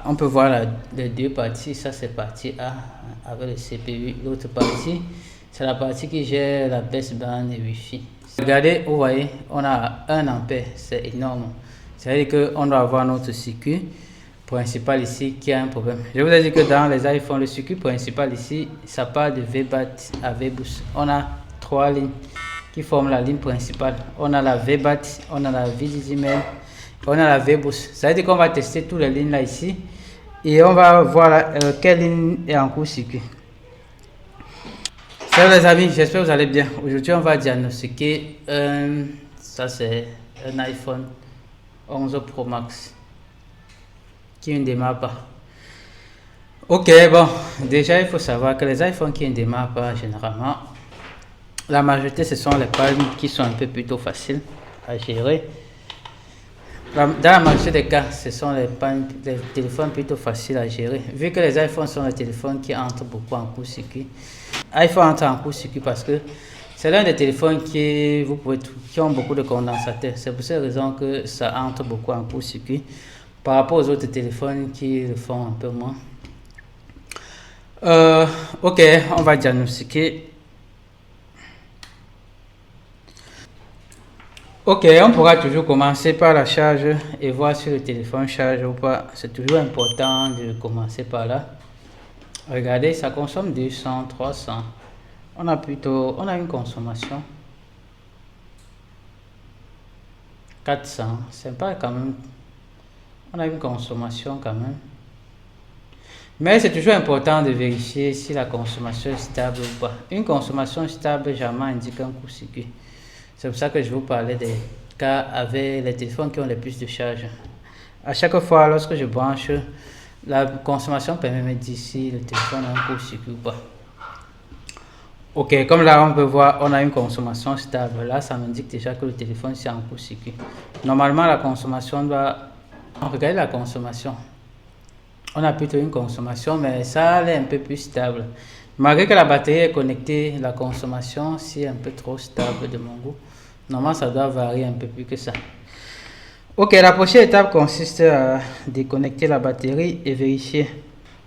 on peut voir les deux parties. Ça c'est partie A avec le CPU. L'autre partie, c'est la partie qui gère la baseband et Wi-Fi. Regardez, vous voyez, on a 1 ampère, c'est énorme. C'est-à-dire qu'on doit avoir notre circuit principal ici qui a un problème. Je vous ai dit que dans les iPhones, le circuit principal ici, ça part de VBAT à VBoost. On a 3 lignes qui forment la ligne principale. On a la VBAT, on a la vidéo, on a la VBoost. Ça veut dire qu'on va tester toutes les lignes là ici et on va voir quelle ligne est en court-circuit. Salut les amis, j'espère que vous allez bien. Aujourd'hui, on va diagnostiquer ça c'est un iPhone 11 Pro Max qui ne démarre pas. Ok, bon, déjà il faut savoir que les iPhones qui ne démarrent pas, généralement, la majorité ce sont les pannes qui sont un peu plutôt faciles à gérer. Dans la majorité des cas, ce sont les téléphones plutôt faciles à gérer. Vu que les iPhones sont les téléphones qui entrent beaucoup en court-circuit. iPhone entre en court-circuit parce que c'est l'un des téléphones qui ont beaucoup de condensateurs. C'est pour cette raison que ça entre beaucoup en court-circuit par rapport aux autres téléphones qui le font un peu moins. Ok, on va diagnostiquer. Ok, on pourra toujours commencer par la charge et voir si le téléphone charge ou pas. C'est toujours important de commencer par là. Regardez, ça consomme 200, 300. On a une consommation 400. C'est pas quand même. On a une consommation quand même. Mais c'est toujours important de vérifier si la consommation est stable ou pas. Une consommation stable jamais indique un court-circuit. C'est pour ça que je vous parlais des cas avec les téléphones qui ont le plus de charge. À chaque fois, lorsque je branche, la consommation permet de me dire si le téléphone a un court-circuit ou pas. Ok, comme là on peut voir, on a une consommation stable. Là, ça m'indique déjà que le téléphone est en court-circuit. Normalement, la consommation doit... Regardez la consommation. On a plutôt une consommation, mais ça elle est un peu plus stable. Malgré que la batterie est connectée, la consommation, si est un peu trop stable de mon goût. Normalement, ça doit varier un peu plus que ça. Ok, la prochaine étape consiste à déconnecter la batterie et vérifier.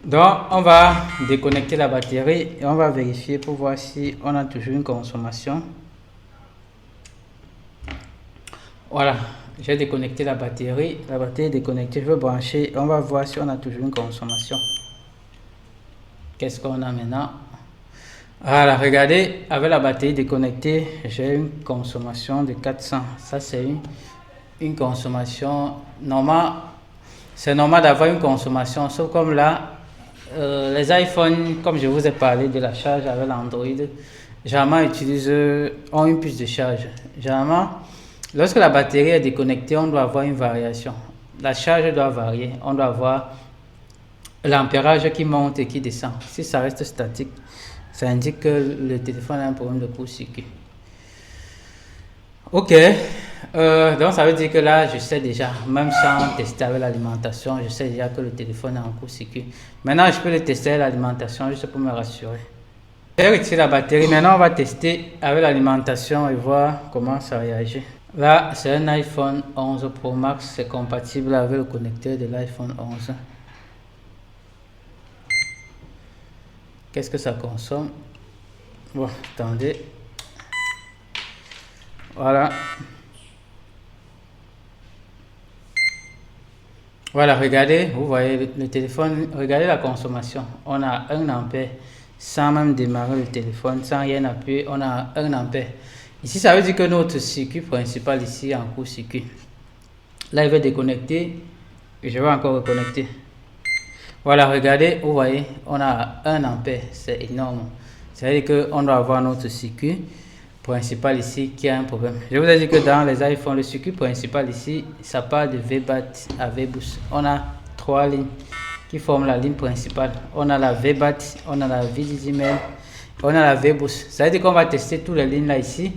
Donc, on va déconnecter la batterie et on va vérifier pour voir si on a toujours une consommation. Voilà, j'ai déconnecté la batterie est déconnectée, je veux brancher, on va voir si on a toujours une consommation. Qu'est-ce qu'on a maintenant? Voilà, regardez, avec la batterie déconnectée, j'ai une consommation de 400. Ça, c'est une consommation normale. C'est normal d'avoir une consommation, sauf comme là, les iPhones, comme je vous ai parlé de la charge avec l'Android, généralement ont une puce de charge. Généralement, lorsque la batterie est déconnectée, on doit avoir une variation. La charge doit varier. On doit avoir l'ampérage qui monte et qui descend. Si ça reste statique, ça indique que le téléphone a un problème de court-circuit. Ok, donc ça veut dire que là, je sais déjà, même sans tester avec l'alimentation, je sais déjà que le téléphone est en court-circuit. Maintenant, je peux le tester avec l'alimentation juste pour me rassurer. J'ai retiré la batterie. Maintenant, on va tester avec l'alimentation et voir comment ça réagit. Là, c'est un iPhone 11 Pro Max, c'est compatible avec le connecteur de l'iPhone 11. Qu'est-ce que ça consomme? Bon, attendez. Voilà. Voilà, regardez, vous voyez le téléphone, regardez la consommation. On a 1 ampère sans même démarrer le téléphone, sans rien appuyer, on a 1 ampère. Ici, ça veut dire que notre circuit principal ici est en court-circuit. Là, il va déconnecter et je vais encore reconnecter. Voilà, regardez, vous voyez, on a 1 ampère, c'est énorme. Ça veut dire qu'on doit avoir notre circuit principal ici qui a un problème. Je vous ai dit que dans les iPhones, le circuit principal ici, ça part de VBAT à VBoost. On a 3 lignes qui forment la ligne principale. On a la VBAT, on a la vidéo, on a la VBoost. Ça veut dire qu'on va tester toutes les lignes là ici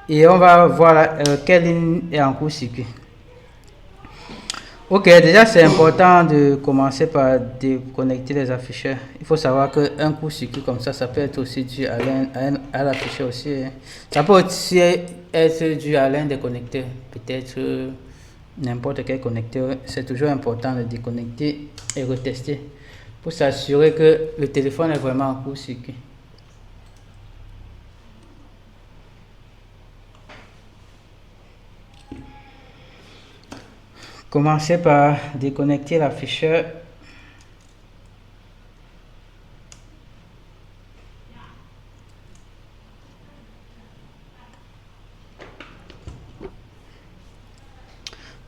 et on va voir quelle ligne est en court-circuit. Ok, déjà c'est important de commencer par déconnecter les afficheurs. Il faut savoir qu'un court-circuit comme ça peut être aussi dû à l'afficheur aussi. Ça peut aussi être dû à l'un des connecteurs. Peut-être n'importe quel connecteur, c'est toujours important de déconnecter et retester pour s'assurer que le téléphone est vraiment en court-circuit. Commencez par déconnecter l'afficheur.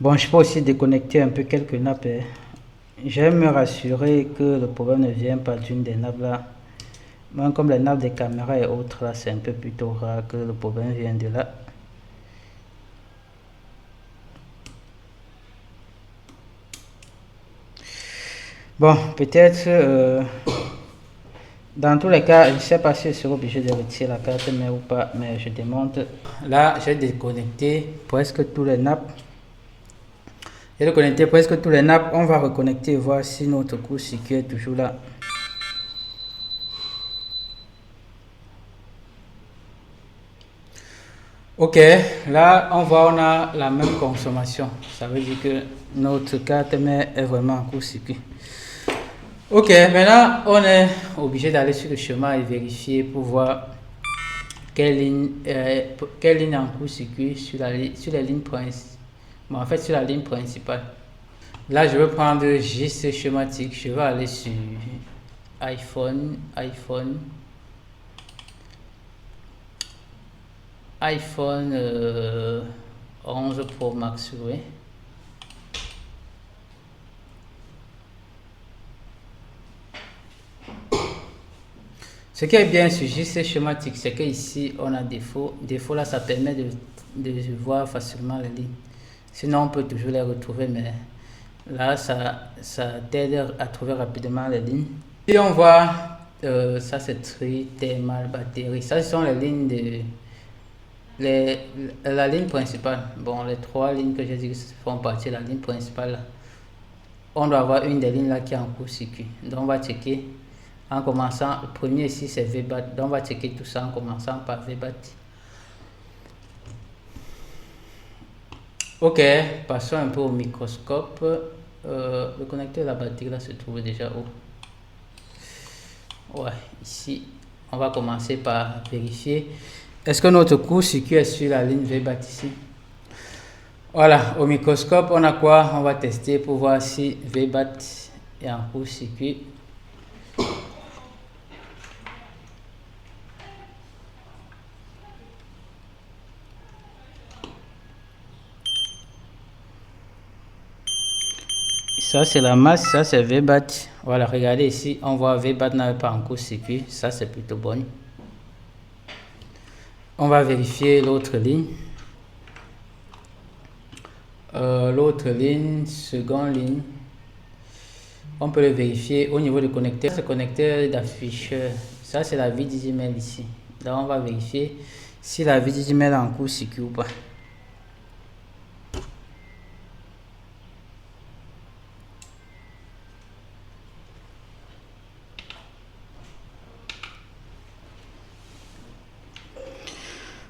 Bon, je peux aussi déconnecter un peu quelques nappes. J'aime me rassurer que le problème ne vient pas d'une des nappes là. Même comme les nappes des caméras et autres là, c'est un peu plutôt rare que le problème vienne de là. Bon, peut-être, dans tous les cas, je ne sais pas si je serai obligé de retirer la carte mère ou pas, mais je démonte. Là, j'ai déconnecté presque tous les nappes. J'ai déconnecté presque tous les nappes. On va reconnecter et voir si notre court-circuit est toujours là. Ok, là, on voit, on a la même consommation. Ça veut dire que notre carte mère est vraiment en court-circuit. Ok, maintenant on est obligé d'aller sur le schéma et vérifier pour voir quelle ligne est en court-circuit sur les lignes principales. Bon, en fait, sur la ligne principale. Là, je vais prendre juste schématique. Je vais aller sur iPhone 11 Pro Max, oui. Ce qui est bien sur JC schématique, c'est que ici on a défaut. Défaut là, ça permet de voir facilement les lignes. Sinon, on peut toujours les retrouver, mais là, ça t'aide à trouver rapidement les lignes. Si on voit, ça c'est tri, thermal, batterie. Ça, ce sont les lignes de la ligne principale. Bon, les trois lignes que j'ai dit font partie de la ligne principale. Là. On doit avoir une des lignes là qui est en court-circuit. Donc, on va checker. En commençant, le premier ici c'est VBAT, donc on va checker tout ça en commençant par VBAT. Ok, passons un peu au microscope. Le connecteur de la batterie là se trouve déjà où? Ouais, ici, on va commencer par vérifier. Est-ce que notre court-circuit est sur la ligne VBAT ici? Voilà, au microscope, on a quoi? On va tester pour voir si VBAT est en court-circuit. Ça c'est la masse, ça c'est VBAT. Voilà, regardez ici, on voit VBAT n'avait pas en court-circuit. Ça c'est plutôt bon. On va vérifier l'autre ligne. L'autre ligne, seconde ligne. On peut le vérifier au niveau du connecteur. Ce connecteur d'afficheur, ça c'est la vie d'email ici. Là on va vérifier si la vie d'email est en court-circuit ou pas.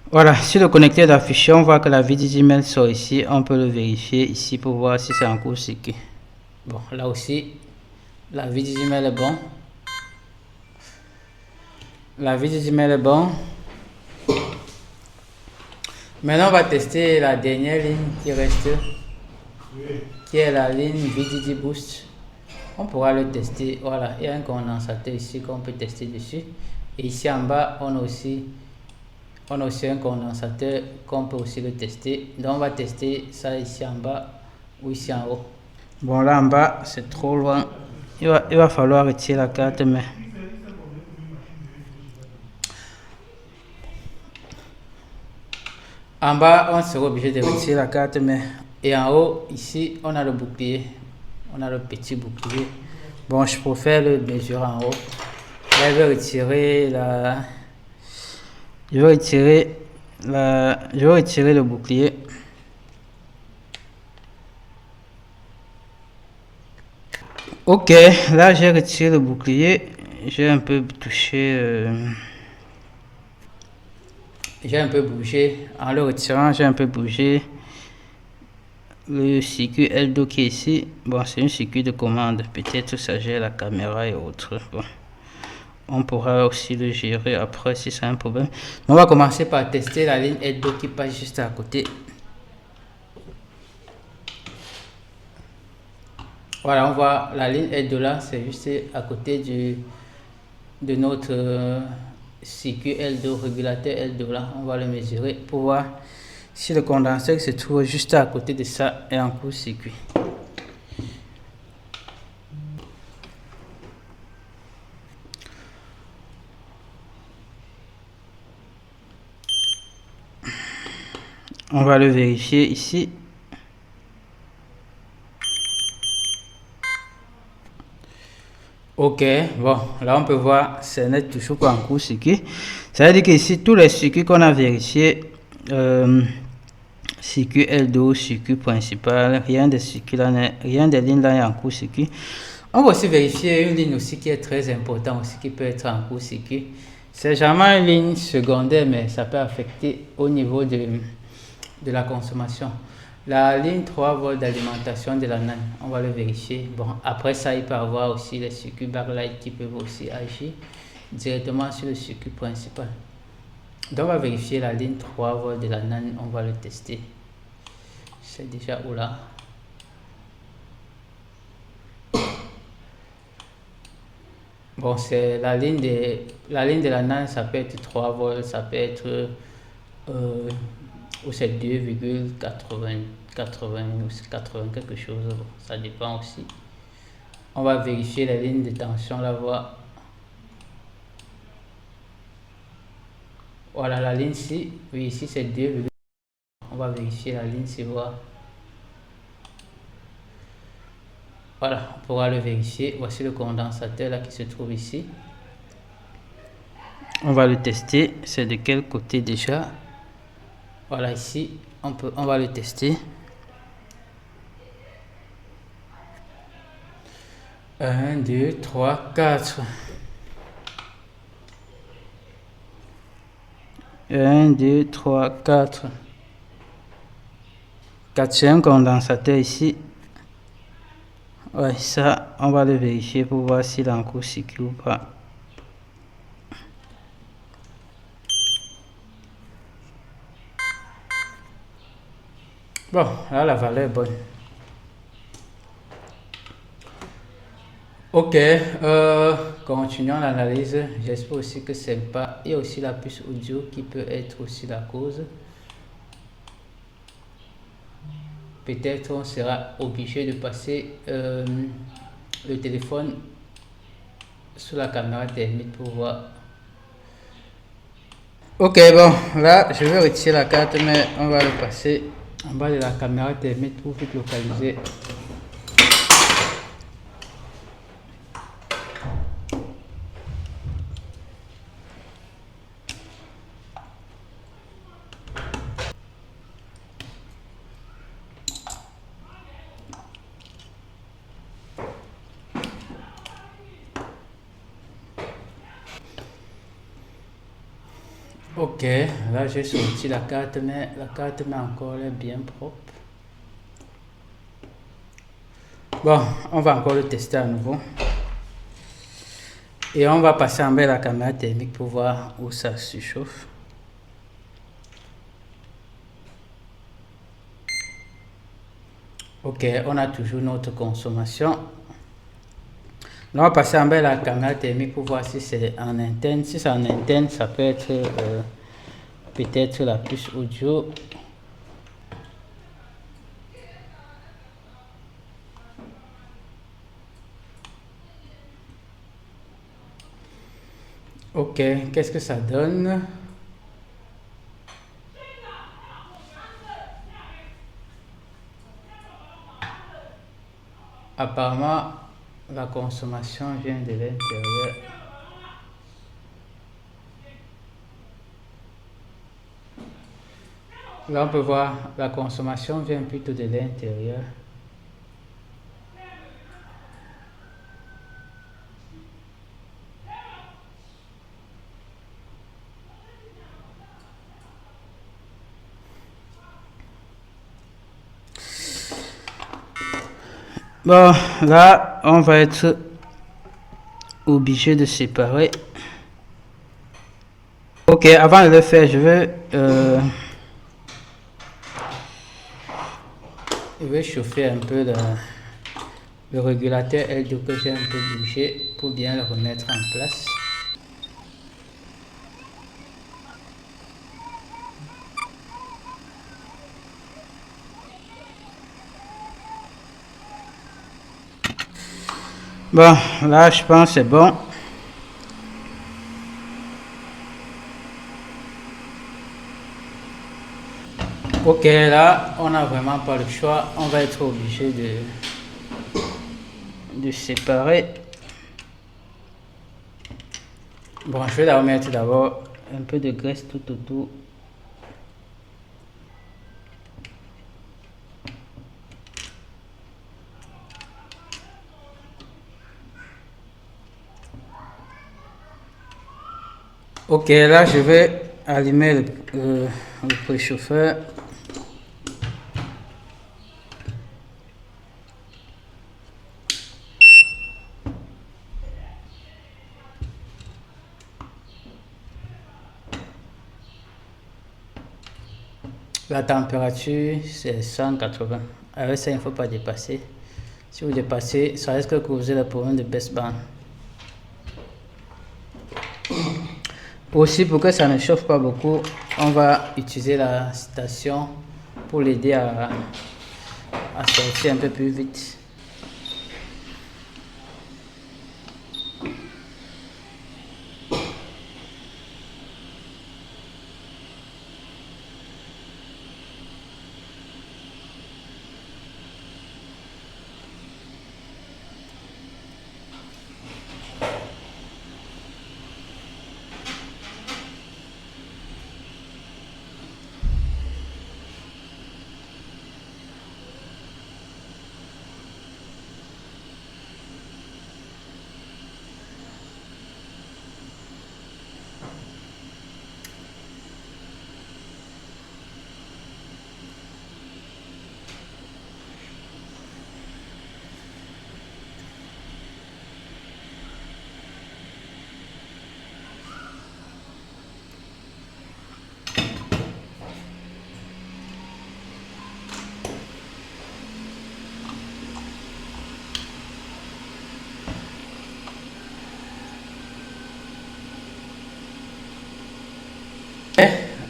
Voilà, sur le connecteur d'afficheur, on voit que la vie d'email sort ici. On peut le vérifier ici pour voir si c'est en court-circuit. Bon, là aussi, la vie d'email est bon. La vie d'email est bon. Maintenant, on va tester la dernière ligne qui reste, qui est la ligne VDD Boost. On pourra le tester. Voilà, il y a un condensateur ici qu'on peut tester dessus. Et ici en bas, on a aussi un condensateur qu'on peut aussi le tester. Donc, on va tester ça ici en bas ou ici en haut. Bon, là en bas, c'est trop loin. Il va falloir retirer la carte, mais... En bas, on sera obligé de retirer la carte, mais... Et en haut, ici, on a le bouclier. On a le petit bouclier. Bon, je préfère le mesurer en haut. Là, je vais retirer la... Je vais retirer le bouclier. Ok, là j'ai retiré le bouclier. J'ai un peu touché... J'ai un peu bougé. En le retirant, j'ai un peu bougé le circuit L2 qui est ici, bon, c'est un circuit de commande. Peut-être ça gère la caméra et autres. Bon, on pourra aussi le gérer après si c'est un problème. On va commencer par tester la ligne L2 qui passe juste à côté. Voilà, on voit la ligne L2 là, c'est juste à côté de notre circuit L2, régulateur L2 là. On va le mesurer pour voir si le condenseur qui se trouve juste à côté de ça est en court-circuit. On va le vérifier ici. Ok, bon, là on peut voir c'est net toujours pas en court-circuit. Ça veut dire que ici tous les circuits qu'on a vérifiés, circuit L2, circuit principal, rien des circuits là, rien des lignes là est en court-circuit. On va aussi vérifier une ligne aussi qui est très importante aussi qui peut être en court-circuit. C'est jamais une ligne secondaire, mais ça peut affecter au niveau de la consommation. La ligne 3 volts d'alimentation de la NAND, on va le vérifier. Bon, après ça, il peut y avoir aussi les circuits backlight qui peuvent aussi agir directement sur le circuit principal. Donc, on va vérifier la ligne 3 volts de la NAND, on va le tester. C'est déjà où là? Bon, c'est la ligne de la NAND, ça peut être 3 volts, ça peut être ou c'est 2,80 ou 80 quelque chose, bon, ça dépend aussi. On va vérifier la ligne de tension, la voir. Voilà la ligne ici, oui ici c'est 2. On va vérifier la ligne, c'est voir. Voilà, on pourra le vérifier. Voici le condensateur là qui se trouve ici. On va le tester, c'est de quel côté déjà? Voilà ici, on va le tester. 1, 2, 3, 4. 1, 2, 3, 4. 4e condensateur ici. Ouais, ça, on va le vérifier pour voir s'il est en court-circuit ou pas. Bon, là, la valeur est bonne. Ok, continuons l'analyse. J'espère aussi que c'est pas... Il y a aussi la puce audio qui peut être aussi la cause. Peut-être on sera obligé de passer le téléphone sur la caméra thermique pour voir. Ok, bon, là, je vais retirer la carte, mais on va le passer en bas de la caméra thermique pour vite localiser. Ok, là j'ai sorti la carte, mais la carte mais encore est bien propre. Bon, on va encore le tester à nouveau. Et on va passer en bas de la caméra thermique pour voir où ça se chauffe. Ok, on a toujours notre consommation. Là, on va passer en bas de la caméra thermique pour voir si c'est en interne. Si c'est en interne, ça peut être peut-être la puce audio. Ok, qu'est-ce que ça donne? Apparemment, la consommation vient de l'intérieur. Là, on peut voir la consommation vient plutôt de l'intérieur. Bon, là, on va être obligé de séparer. Ok, avant de le faire, je vais chauffer un peu le régulateur L2 que j'ai un peu bougé pour bien le remettre en place. Bon, là, je pense que c'est bon. Ok, là, on n'a vraiment pas le choix. On va être obligé de séparer. Bon, je vais mettre d'abord un peu de graisse tout autour. Ok, là, je vais allumer le préchauffeur. La température, c'est 180. Avec ça, il ne faut pas dépasser. Si vous dépassez, ça risque de causer le problème de baisse bande. Aussi, pour que ça ne chauffe pas beaucoup, on va utiliser la station pour l'aider à sortir un peu plus vite.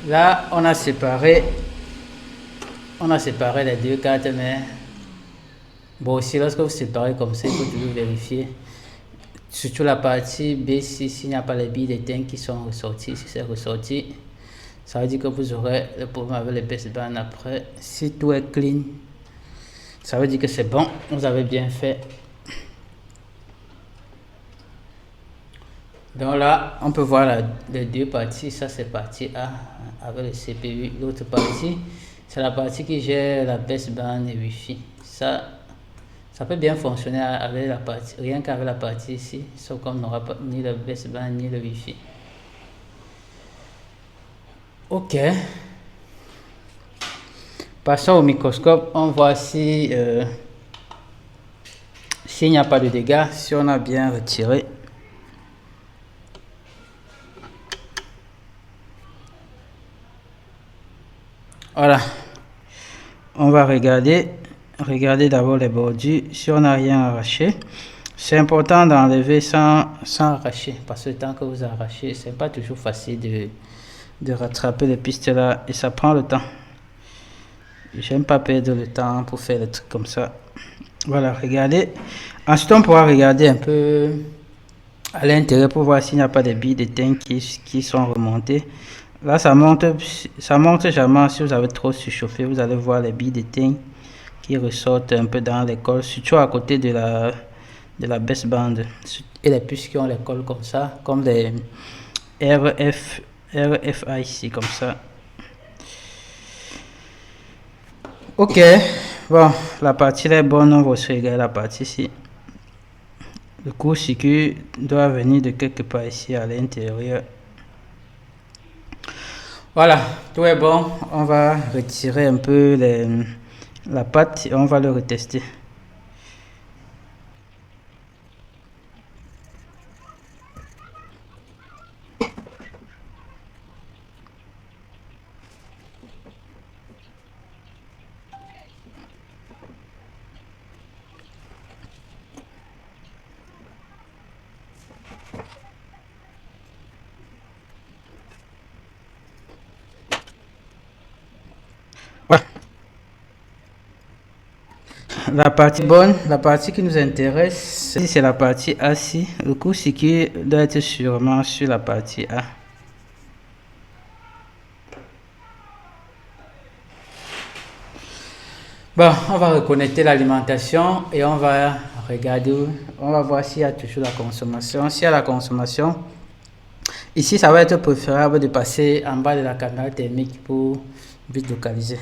Là, on a séparé les deux cartes, mais bon, aussi lorsque vous séparez comme ça, il faut toujours vérifier. Surtout la partie B, s'il n'y a pas les billes d'éteinte qui sont ressorties. Si c'est ressorti, ça veut dire que vous aurez le problème avec les baisse bandes après. Si tout est clean, ça veut dire que c'est bon, vous avez bien fait. Donc là, on peut voir les deux parties. Ça, c'est partie A avec le CPU. L'autre partie, c'est la partie qui gère la baisse bande et Wi-Fi. Ça peut bien fonctionner avec la partie, rien qu'avec la partie ici, sauf qu'on n'aura pas ni le baisse band ni le Wi-Fi. Ok. Passons au microscope. On voit si s'il n'y a pas de dégâts, si on a bien retiré. Voilà, on va regarder d'abord les bordures, si on n'a rien arraché. C'est important d'enlever sans arracher, parce que le temps que vous arrachez, c'est pas toujours facile de rattraper les pistes là, et ça prend le temps. J'aime pas perdre le temps pour faire des trucs comme ça. Voilà, regardez. Ensuite, on pourra regarder un peu à l'intérieur pour voir s'il n'y a pas des billes d'éteinte qui sont remontées. Là, ça monte jamais. Si vous avez trop surchauffé, vous allez voir les billes d'éteinte qui ressortent un peu dans les cols, surtout à côté de la baisse bande. Et les puces qui ont les cols comme ça, comme les RFA ici, comme ça. Ok, bon, la partie là est bonne, on va aussi regarder la partie ici. Le court-circuit doit venir de quelque part ici à l'intérieur. Voilà, tout est bon. On va retirer un peu la pâte et on va le retester. la partie bonne, la partie qui nous intéresse, c'est la partie A ici. Le coup-ci doit être sûrement sur la partie A. Bon, on va reconnecter l'alimentation et on va regarder, on va voir s'il y a toujours la consommation. S'il y a la consommation, ici ça va être préférable de passer en bas de la caméra thermique pour vite localiser.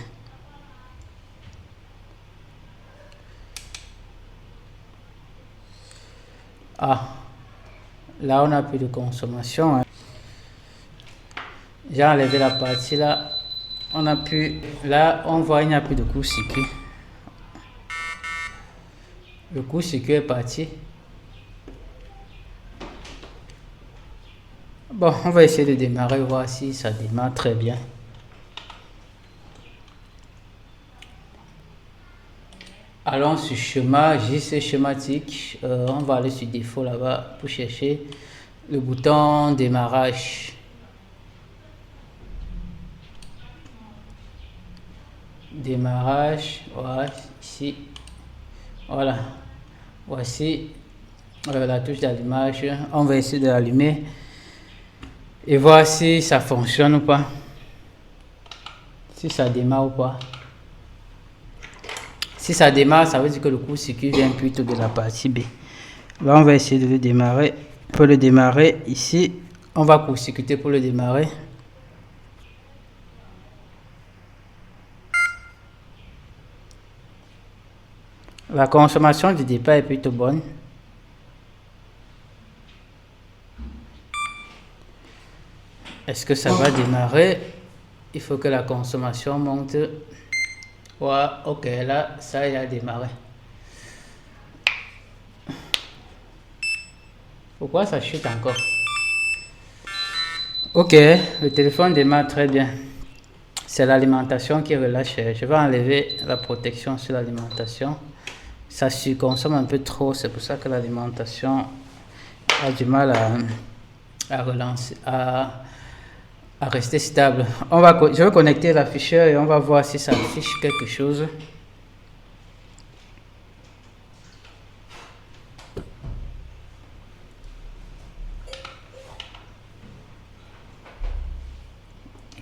Ah, là on n'a plus de consommation. Hein. J'ai enlevé la partie là. On a pu, là on voit il n'y a plus de court-circuit. Le court-circuit est parti. Bon, on va essayer de démarrer, voir si ça démarre très bien. Allons sur schéma, JC schématique. On va aller sur défaut là-bas pour chercher le bouton démarrage. Démarrage, voilà, ici. Voilà. Voici la touche d'allumage. On va essayer de l'allumer et voir si ça fonctionne ou pas. Si ça démarre ou pas. Si ça démarre, ça veut dire que le court-circuit vient plutôt de la partie B. Là, on va essayer de le démarrer. Pour le démarrer, ici, on va court-circuiter pour le démarrer. La consommation du départ est plutôt bonne. Est-ce que ça va démarrer? Il faut que la consommation monte. Ouais, ok, là, ça y a démarré. Pourquoi ça chute encore? Ok, le téléphone démarre très bien. C'est l'alimentation qui relâche. Je vais enlever la protection sur l'alimentation. Ça surconsomme un peu trop, c'est pour ça que l'alimentation a du mal à relancer, à rester stable. Je vais connecter l'afficheur et on va voir si ça affiche quelque chose.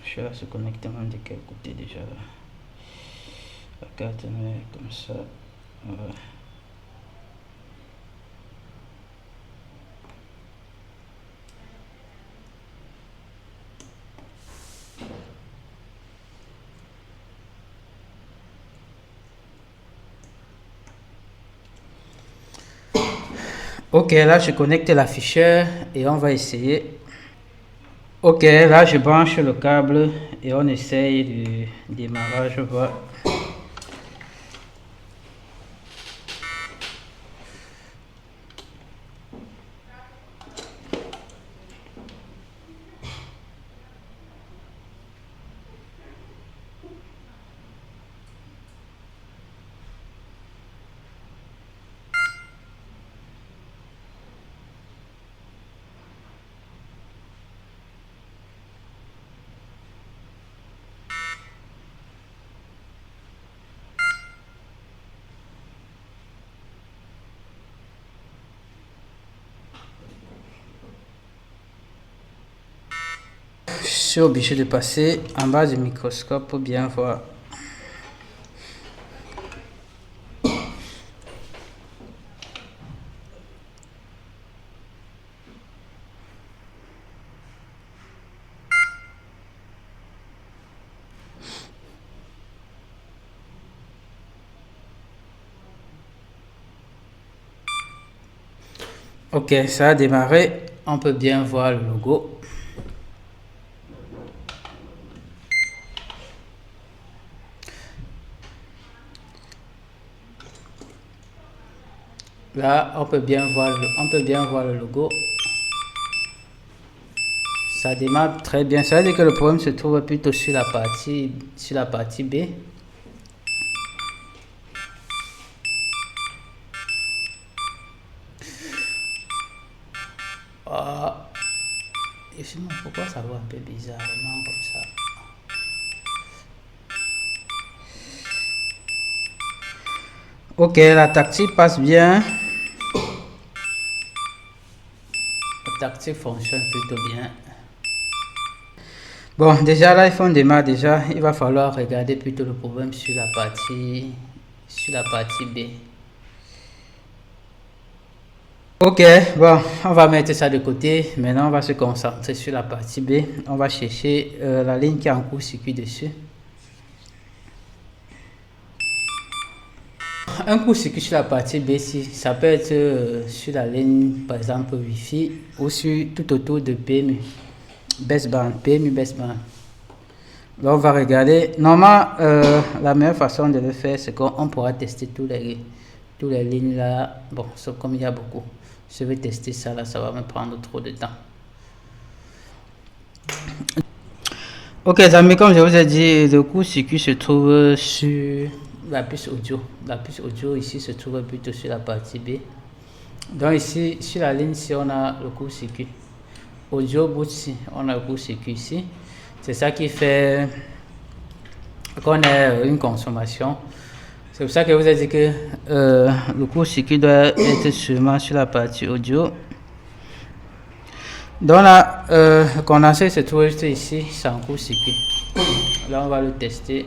Je vais se connecter même de quel côté déjà. La carte est comme ça. Ouais. Ok, là je connecte l'afficheur et on va essayer. Ok, là je branche le câble et on essaye du démarrage. Voir. Je suis obligé de passer en bas du microscope pour bien voir. Ok, ça a démarré. On peut bien voir le logo. Là, on peut bien voir le logo. Ça démarre très bien. Ça veut dire que le problème se trouve plutôt sur la partie B. Ah. Et sinon, pourquoi ça va un peu bizarrement comme ça? Ok, la tactile passe bien. La tactile fonctionne plutôt bien. Bon, déjà l'iPhone démarre déjà. Il va falloir regarder plutôt le problème sur la partie B. Ok, bon, on va mettre ça de côté. Maintenant, on va se concentrer sur la partie B. On va chercher la ligne qui est en court-circuit dessus. Un court-circuit sur la partie B, ça peut être sur la ligne, par exemple, Wi-Fi ou sur tout autour de PMU. PMU Bestband. Là, on va regarder. Normalement, la meilleure façon de le faire, c'est qu'on pourra tester toutes les lignes là. Bon, sauf comme il y a beaucoup. Je vais tester ça là, ça va me prendre trop de temps. Ok, les amis, comme je vous ai dit, le court-circuit se trouve sur la puce audio. La puce audio ici se trouve plutôt sur la partie B. Donc ici, sur la ligne ci, on a le court-circuit. Audio boot ici, on a le court-circuit ici. C'est ça qui fait qu'on ait une consommation. C'est pour ça que je vous ai dit que le court-circuit doit être seulement sur la partie audio. Donc là, le condenseur se trouve juste ici, c'est en court-circuit. Là, on va le tester.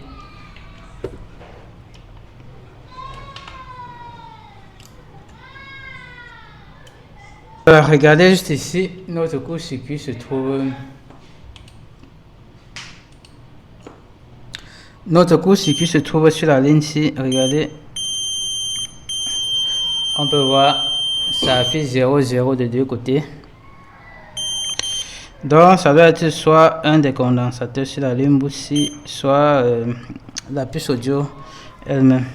Regardez juste ici, notre court-circuit se trouve. Notre court-circuit se trouve sur la ligne ici. Regardez. On peut voir, ça affiche 0,0 de deux côtés. Donc, ça doit être soit un des condensateurs sur la ligne ici, soit la puce audio elle-même.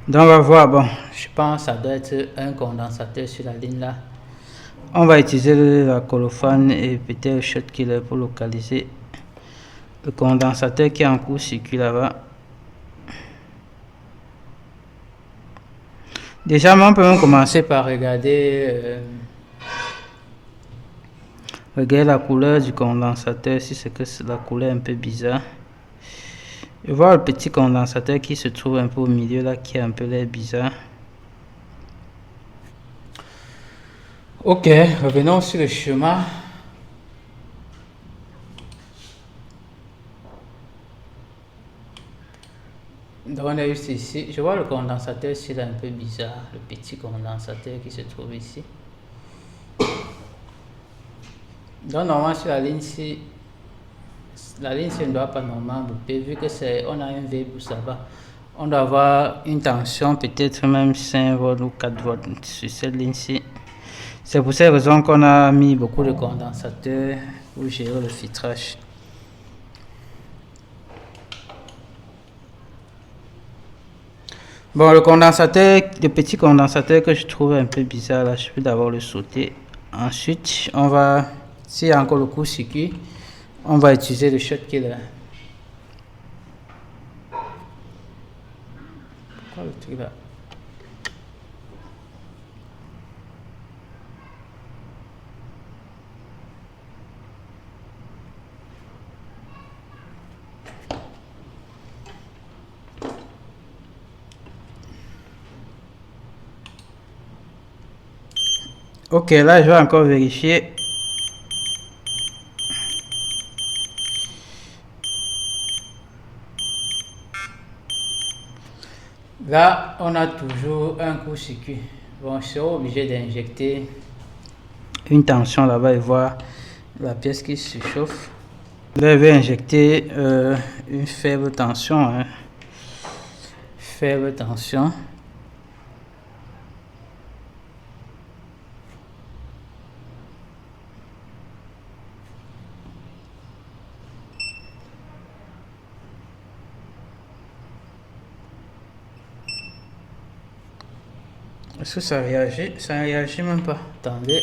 Donc, on va voir. Bon, je pense que ça doit être un condensateur sur la ligne là. On va utiliser la colophane et peut-être le shot killer pour localiser le condensateur qui est en court-circuit là-bas. Déjà, on peut même commencer par regarder, la couleur du condensateur, si c'est que la couleur est un peu bizarre. Je vois le petit condensateur qui se trouve un peu au milieu là, qui est un peu l'air bizarre. Ok, revenons sur le schéma. Donc on est juste ici. Je vois le condensateur ici, là, un peu bizarre. Le petit condensateur qui se trouve ici. Donc normalement sur la ligne ici, ne doit pas normalement bouger. Vu que on a un V-boost là-bas. On doit avoir une tension peut-être même 5 volts ou 4 volts sur cette ligne-ci. C'est pour cette raison qu'on a mis beaucoup de condensateurs pour gérer le filtrage. Bon, le petit condensateur que je trouve un peu bizarre là, je peux d'abord le sauter. Ensuite, on va, s'il y a encore le court-circuit, on va utiliser le shot killer. Pourquoi le truc là? Ok, là je vais encore vérifier. Là, on a toujours un court-circuit. Bon, je serai obligé d'injecter une tension là-bas et voir la pièce qui se chauffe. Là, je vais injecter une faible tension. Hein. Faible tension. Est-ce que ça réagit? Ça ne réagit même pas. Attendez.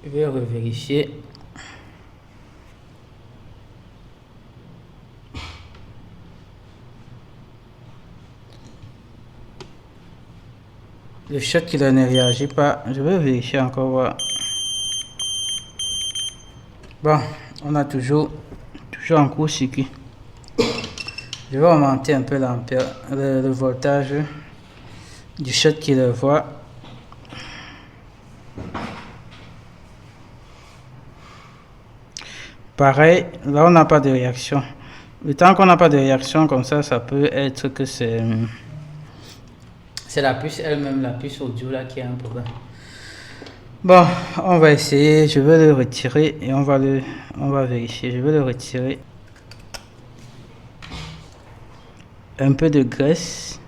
Je vais revérifier. Le shot qui ne réagit pas. Je vais vérifier encore voir. Bon, on a toujours toujours en court-circuit. Je vais augmenter un peu l'ampère, le voltage du shot qui le voit. Pareil, là on n'a pas de réaction. Le temps qu'on n'a pas de réaction comme ça peut être que c'est la puce elle-même, la puce audio là qui a un problème. Bon, on va essayer, je vais le retirer et on va vérifier. Je vais le retirer. Un peu de graisse.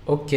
Ok.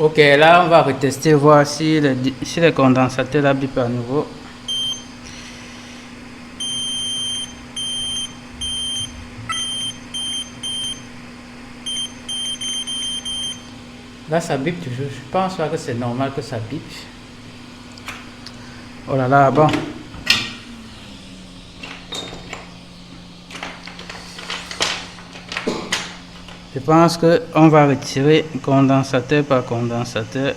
Ok, là on va retester, voir si le condensateur la bip à nouveau. Là ça bip toujours, je pense pas que c'est normal que ça bip. Oh là là, bon. Je pense qu'on va retirer condensateur par condensateur.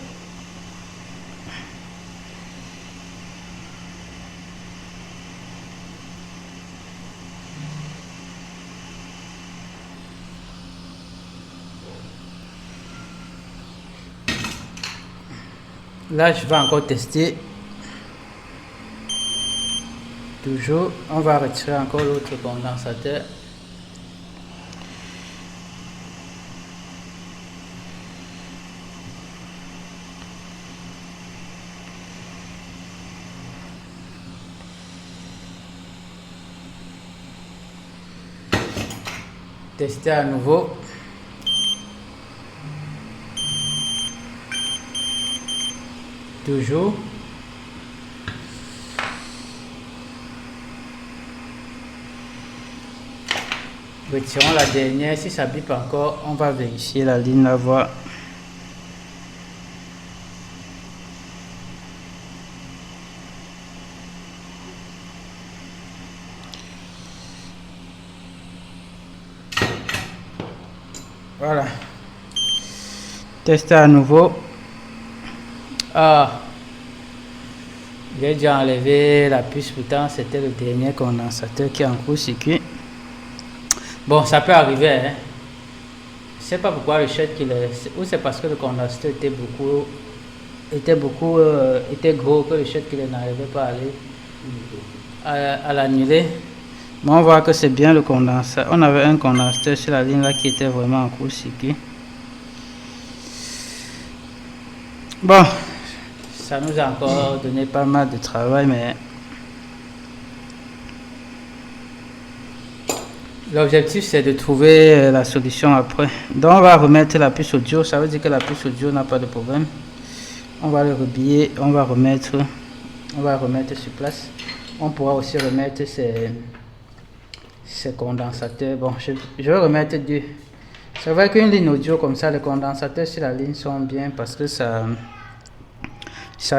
Là, je vais encore tester. Toujours, on va retirer encore l'autre condensateur. Tester à nouveau. Toujours. Retirons la dernière. Si ça bip encore, on va vérifier la ligne, la voie. Voilà. Tester à nouveau. Ah, j'ai déjà enlevé la puce, pourtant c'était le dernier condensateur qui est en court-circuit. Bon, ça peut arriver, hein. Je sais pas pourquoi le shot qu'il est, ou c'est parce que le condensateur était gros que le shot qu'il n'arrivait pas à l'annuler. Mais on voit que c'est bien le condensateur. On avait un condensateur sur la ligne là qui était vraiment en court-circuit. Bon, ça nous a encore donné pas mal de travail, mais l'objectif c'est de trouver la solution après. Donc on va remettre la puce audio, ça veut dire que la puce audio n'a pas de problème. On va le rebiller, on va remettre sur place. On pourra aussi remettre ces condensateurs. Bon, je vais remettre deux. C'est vrai qu'une ligne audio comme ça, les condensateurs sur la ligne sont bien parce que ça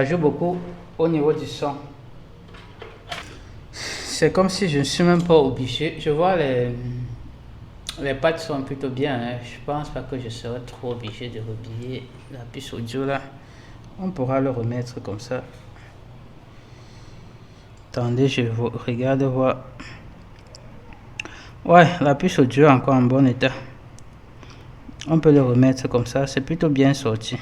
joue beaucoup au niveau du son. c'est comme si je ne suis même pas obligé. Je vois les pattes sont plutôt bien, hein. Je pense pas que je serai trop obligé de rhabiller la puce audio là. On pourra le remettre comme ça. Attendez, je regarde voir. Ouais, la puce audio est encore en bon état. On peut le remettre comme ça, c'est plutôt bien sorti.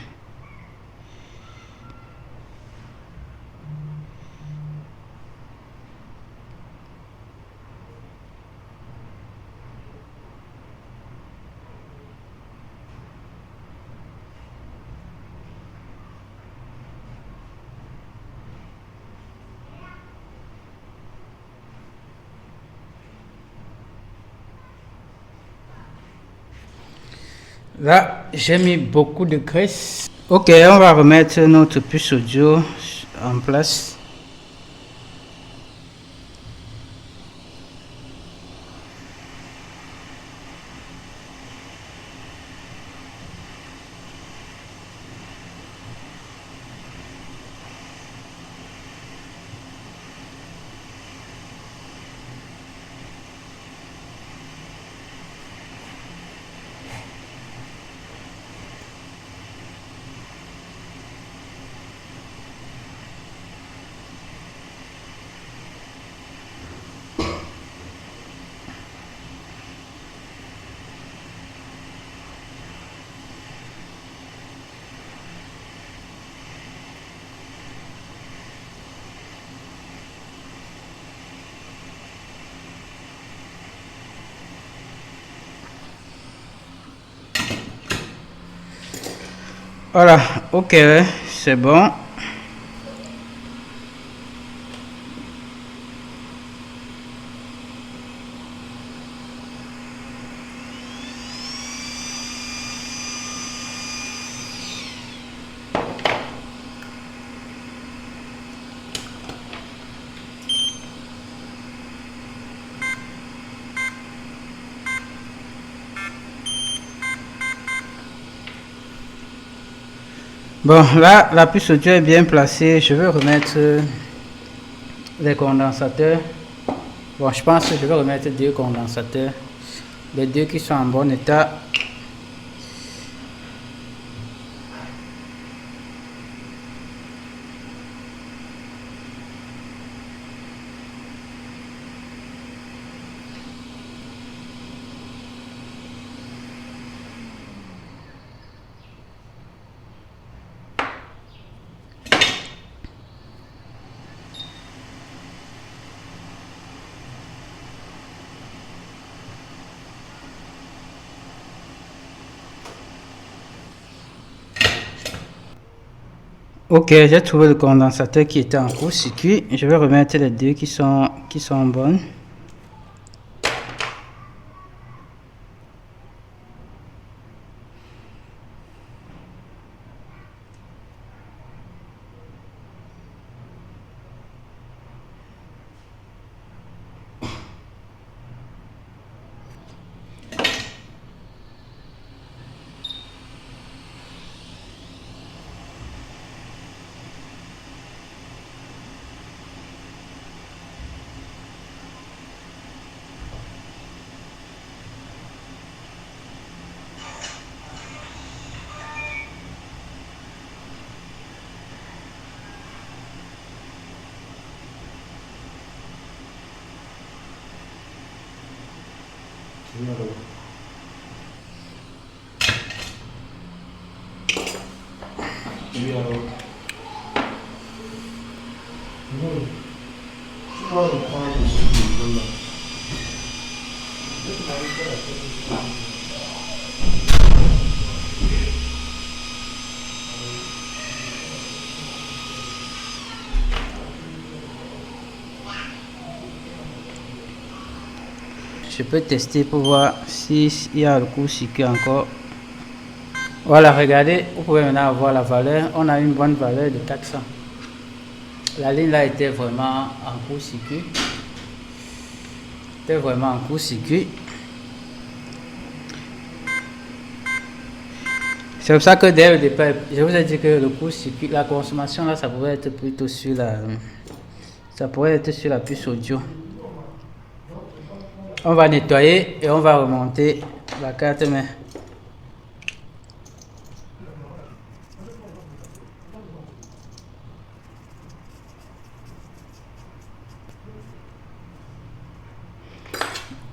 Là, j'ai mis beaucoup de graisse. Ok, on va remettre notre puce audio en place. Voilà, ok, c'est bon. Bon, là, la puce audio est bien placée. Je vais remettre les condensateurs. Bon, je pense que je vais remettre 2 condensateurs. Les 2 qui sont en bon état. Ok, j'ai trouvé le condensateur qui était en court-circuit. Je vais remettre les 2 qui sont bonnes. Je peux tester pour voir s'il y a le court-circuit encore. Voilà, regardez, vous pouvez maintenant avoir la valeur. On a une bonne valeur de 400. La ligne là était vraiment en court-circuit. C'était vraiment en court-circuit. C'est pour ça que dès le départ, je vous ai dit que le court-circuit, la consommation là, ça pourrait être plutôt sur la puce audio. On va nettoyer et on va remonter la carte mère.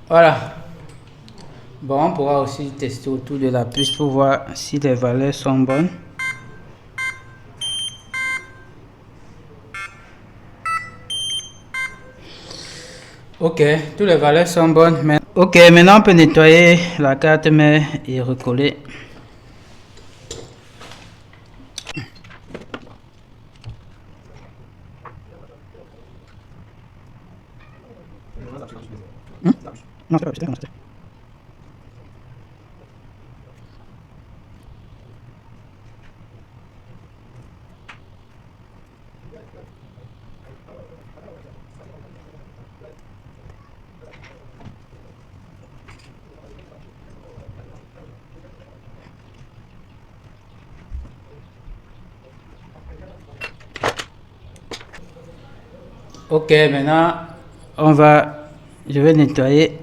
Voilà. Bon, on pourra aussi tester autour de la puce pour voir si les valeurs sont bonnes. Ok, toutes les valeurs sont bonnes. Mais... Ok, maintenant on peut nettoyer la carte mère et recoller. Non, c'est pas possible. Ok, maintenant je vais nettoyer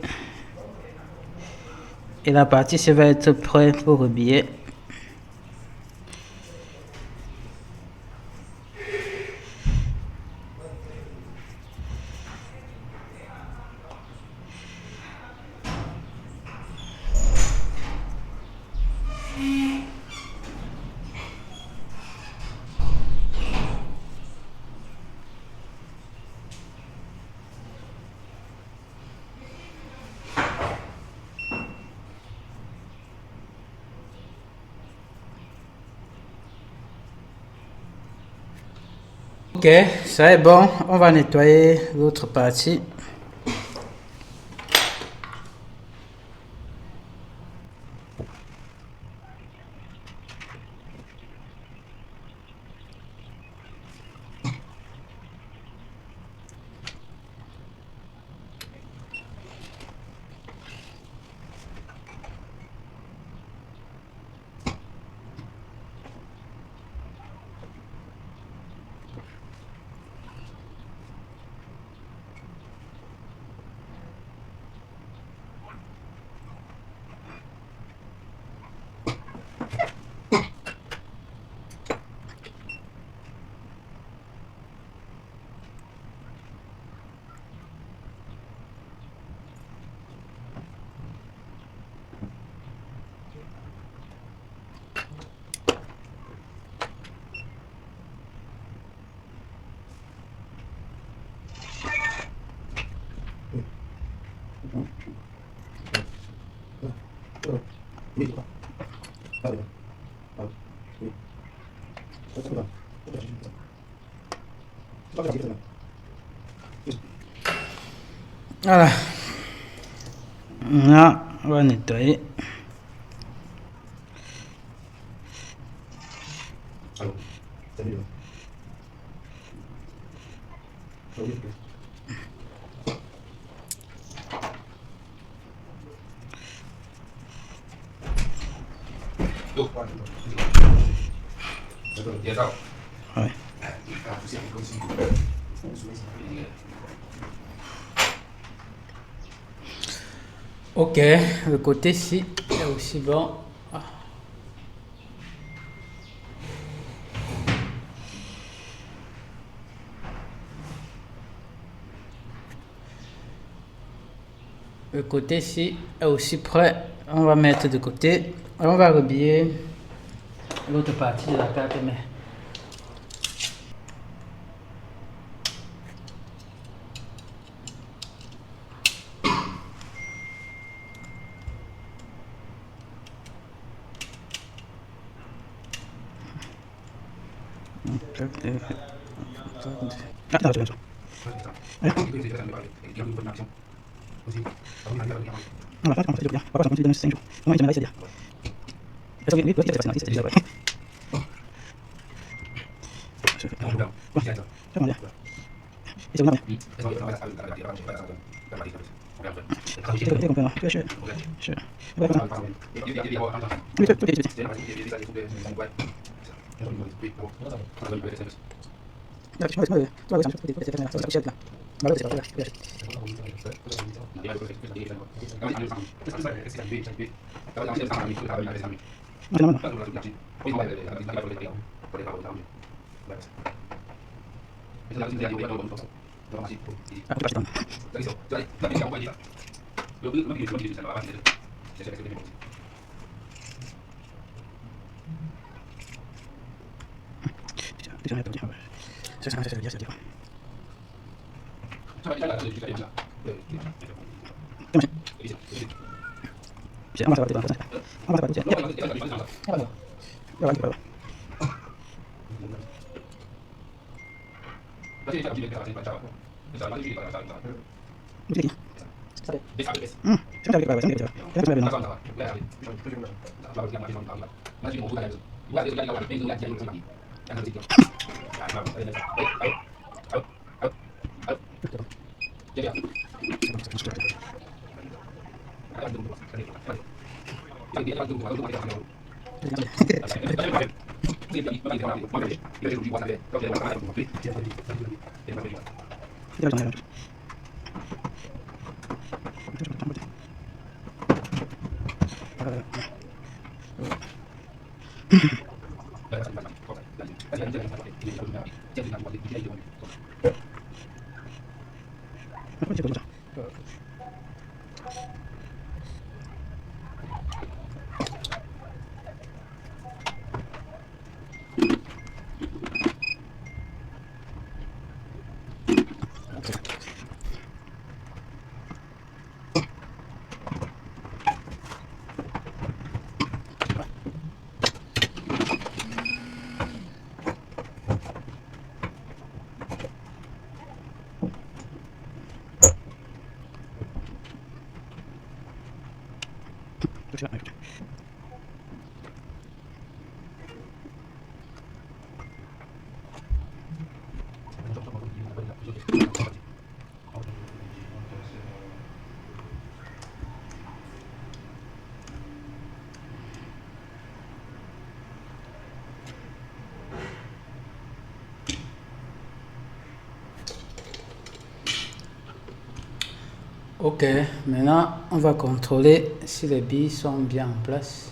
et la partie ça va être prête pour rhabiller. Ok, ça est bon, on va nettoyer l'autre partie. Voilà. Là, on va nettoyer. Ouais. Ok, le côté-ci est aussi bon. Le côté-ci est aussi prêt. On va mettre de côté. On va rhabiller l'autre partie de la carte mère. Ok, maintenant on va contrôler si les billes sont bien en place.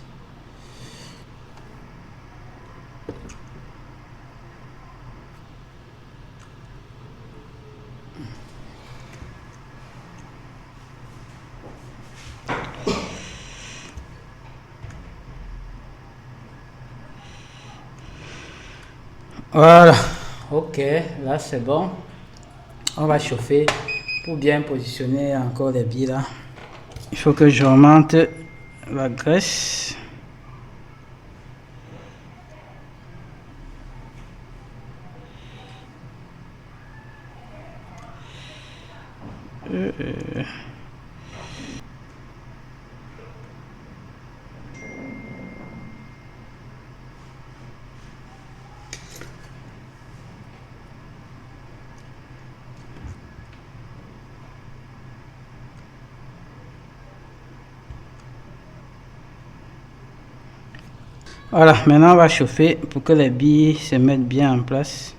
Voilà, ok, là c'est bon. On va chauffer pour bien positionner encore les billes là. Il faut que je remonte la graisse. Voilà, maintenant on va chauffer pour que les billes se mettent bien en place.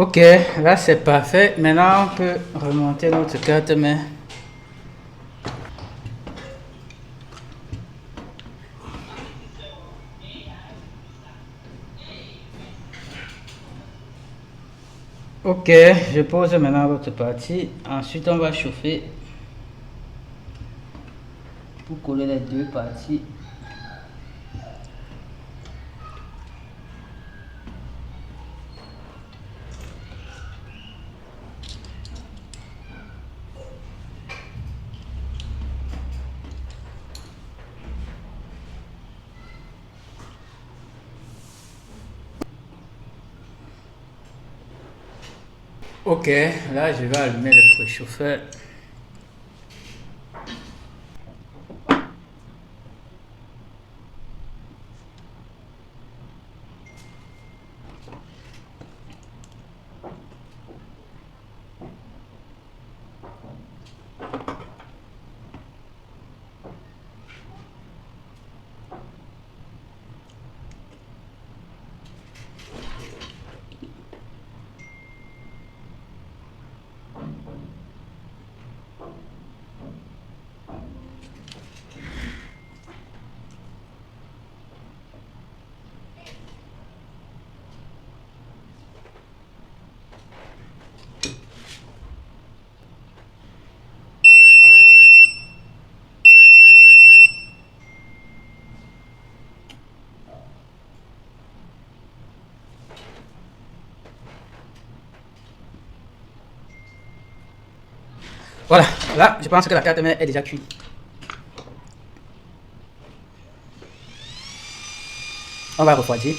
Ok, là c'est parfait. Maintenant on peut remonter notre carte mère. Ok, je pose maintenant l'autre partie. Ensuite, on va chauffer pour coller les deux parties. Ok, là je vais allumer le préchauffeur. Voilà, là je pense que la carte mère est déjà cuite. On va refroidir.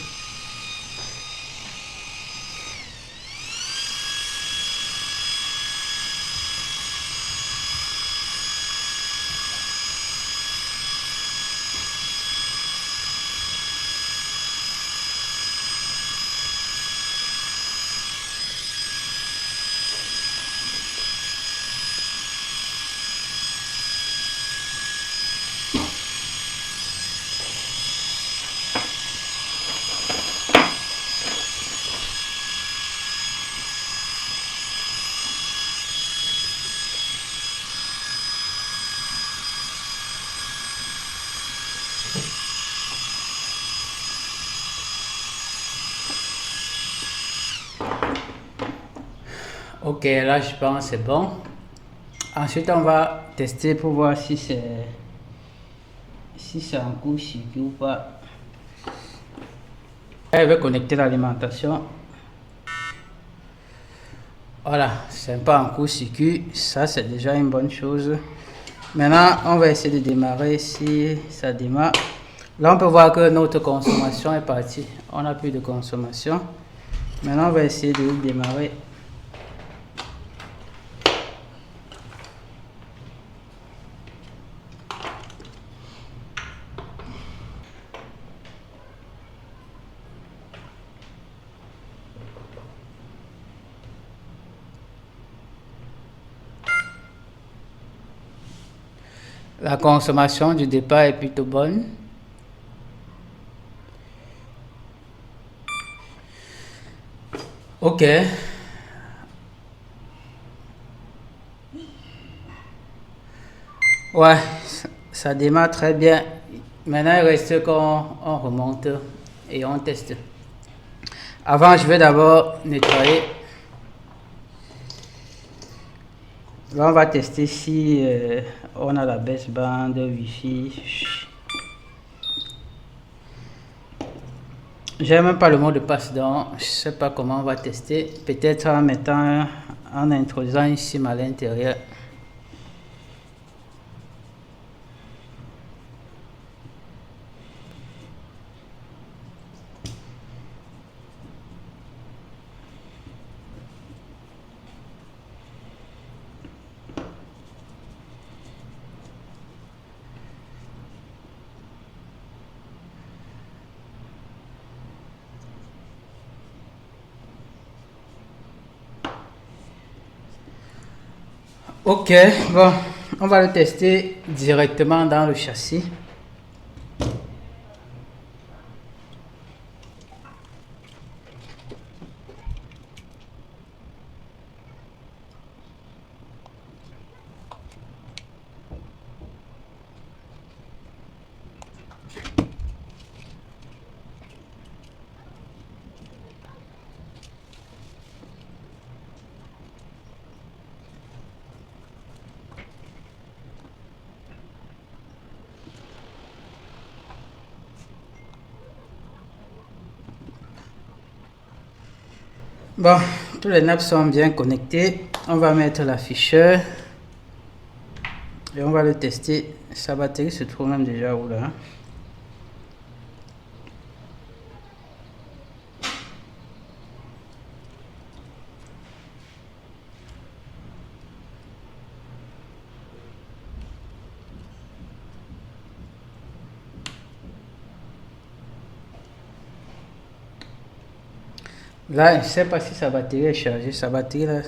Ok, là je pense c'est bon. Ensuite on va tester pour voir si c'est en court circuit ou pas. Je vais connecter l'alimentation. Voilà, c'est pas en court circuit, ça c'est déjà une bonne chose. Maintenant on va essayer de démarrer. Si ça démarre, là on peut voir que notre consommation est partie, on n'a plus de consommation. Maintenant on va essayer de démarrer. La consommation du départ est plutôt bonne. Ok. Ouais, ça démarre très bien. Maintenant, il reste qu'on remonte et on teste. Avant, je vais d'abord nettoyer. Là, on va tester si on a la baisse bande, Wi-Fi. J'ai même pas le mot de passe, donc je sais pas comment on va tester. Peut-être en mettant, en introduisant une SIM à l'intérieur. Ok, bon, on va le tester directement dans le châssis. Bon, tous les nappes sont bien connectés. On va mettre l'afficheur et on va le tester. Sa batterie se trouve même déjà où là. Là, je ne sais pas si sa batterie est chargée. Sa batterie là,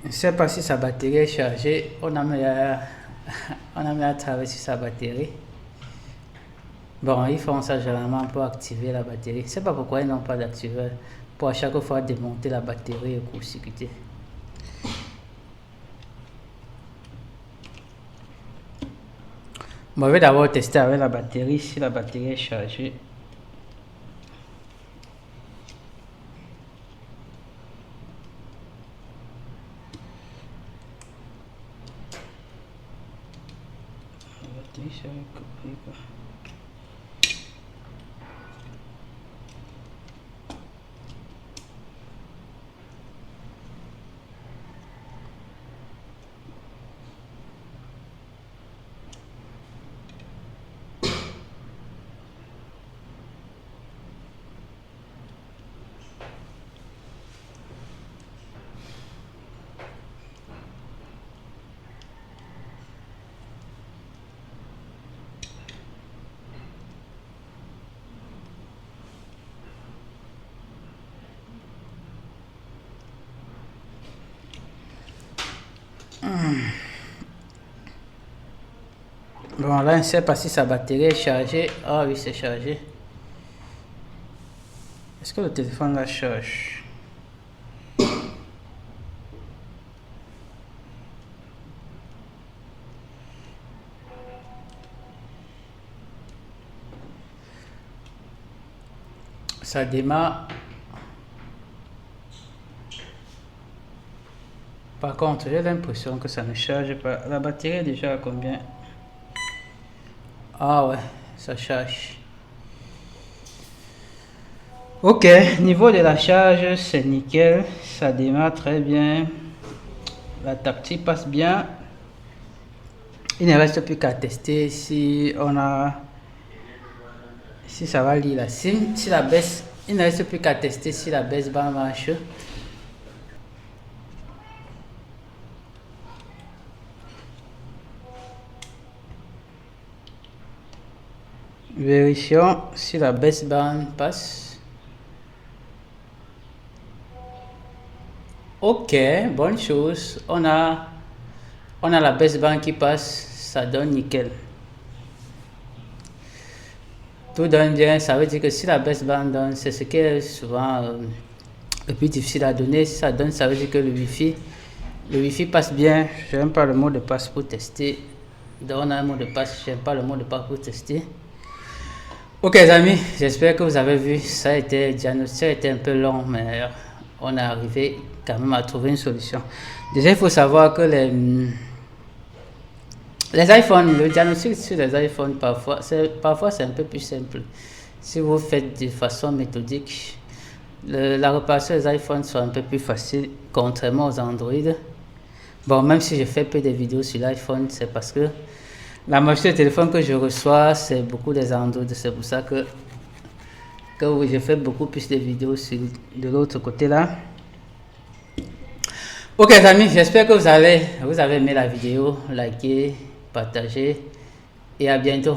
je ne sais pas si sa batterie est chargée. On a mis à travailler sur sa batterie. Bon, ils font ça généralement pour activer la batterie. Je ne sais pas pourquoi ils n'ont pas d'activeur pour à chaque fois démonter la batterie et court-circuiter. Bon, je vais d'abord tester avec la batterie si la batterie est chargée. Bon, là, je ne sais pas si sa batterie est chargée. Ah oui, c'est chargé. Est-ce que le téléphone la charge? Ça démarre. Par contre, j'ai l'impression que ça ne charge pas. La batterie est déjà à combien? Ah ouais, ça charge. Ok, niveau de la charge, c'est nickel. Ça démarre très bien. La tactile passe bien. Il ne reste plus qu'à tester si ça va lire la SIM. Si la baisse, il ne reste plus qu'à tester si la baisse bas marche. Vérifions si la baisse band passe. Ok, bonne chose. On a la baisse band qui passe, ça donne nickel. Tout donne bien, ça veut dire que si la baisse band donne, c'est ce qui est souvent le plus difficile à donner. Si ça donne, ça veut dire que le Wi-Fi passe bien. Je n'aime pas le mot de passe pour tester. Donc on a un mot de passe, je n'aime pas le mot de passe pour tester. Ok les amis, j'espère que vous avez vu, ça a été un peu long, mais on est arrivé quand même à trouver une solution. Déjà il faut savoir que les iPhones, le diagnostic sur les iPhones parfois c'est un peu plus simple. Si vous faites de façon méthodique, la réparation des iPhones soit un peu plus facile, contrairement aux Android. Bon, même si je fais peu de vidéos sur l'iPhone, c'est parce que la majorité des téléphones que je reçois, c'est beaucoup des Android. C'est pour ça que oui, je fais beaucoup plus de vidéos de l'autre côté là. Ok les amis, j'espère que vous avez aimé la vidéo. Likez, partagez et à bientôt.